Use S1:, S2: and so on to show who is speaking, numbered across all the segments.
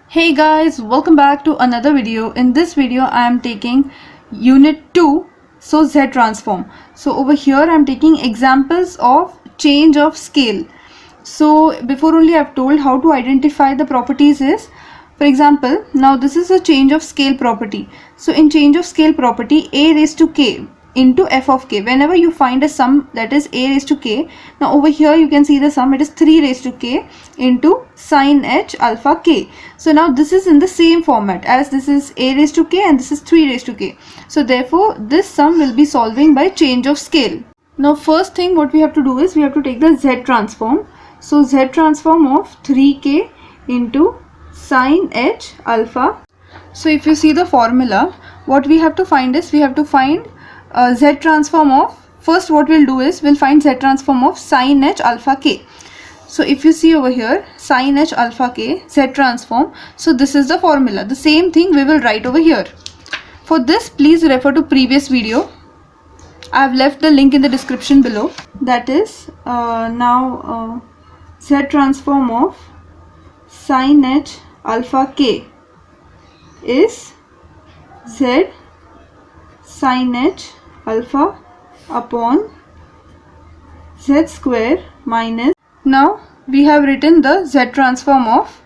S1: Hey guys, welcome back to another video. In this video I am taking unit 2, so Z transform. So over here I am taking examples of change of scale. So before only I have told how to identify the properties is, for example, now this is a change of scale property. So in change of scale property, a raised to k into f of k, whenever you find a sum that is a raised to k, now over here you can see the sum, it is 3 raised to k into sin h alpha k. So now this is in the same format as this is a raised to k and this is 3 raised to k. So therefore this sum will be solving by change of scale. Now first thing what we have to do is we have to take the Z transform. So Z transform of 3k into sin h alpha. So if you see the formula, what we have to find is we have to find Z transform of, first what we'll do is we'll find Z transform of sin h alpha k. So if you see over here, sin h alpha k, Z transform, so this is the formula. The same thing we will write over here. For this, please refer to previous video. I have left the link in the description below. That is Z transform of sin h alpha k is Z sin h alpha upon z square minus, now we have written the Z transform of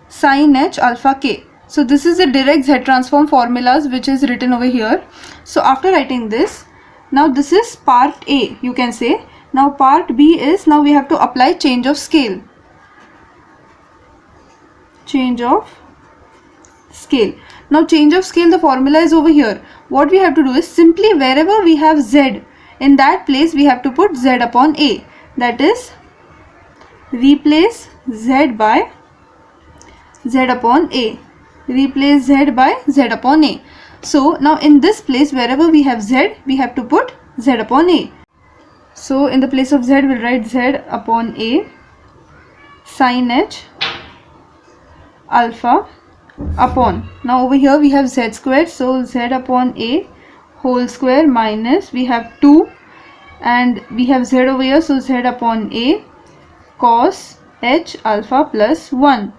S1: sin h alpha k. So this is the direct Z transform formulas which is written over here. So after writing this, now this is part A, you can say. Now part B is, now we have to apply change of scale. Change of scale. Now change of scale, the formula is over here. What we have to do is simply wherever we have z, in that place we have to put z upon a. That is, replace z by z upon a. Replace z by z upon a. So now in this place wherever we have z, we have to put z upon a. So in the place of z we'll write z upon a sin h alpha upon, now over here we have z square, so z upon a whole square minus, we have 2 and we have z over here, so z upon a cos h alpha plus 1.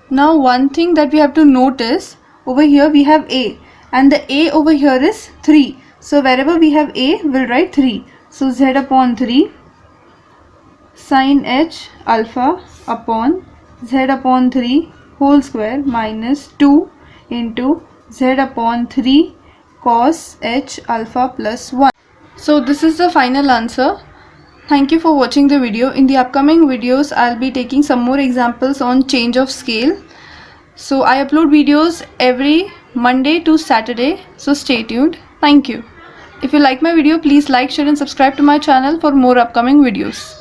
S1: Now one thing that we have to notice, over here we have a and the a over here is 3, so wherever we have a we'll write 3, so z upon 3 sin h alpha upon z upon 3 whole square minus 2 into z upon 3 cos h alpha plus 1. So this is the final answer. Thank you for watching the video. In the upcoming videos I'll be taking some more examples on change of scale. So I upload videos every Monday to Saturday, so stay tuned. Thank you. If you like my video, please like, share and subscribe to my channel for more upcoming videos.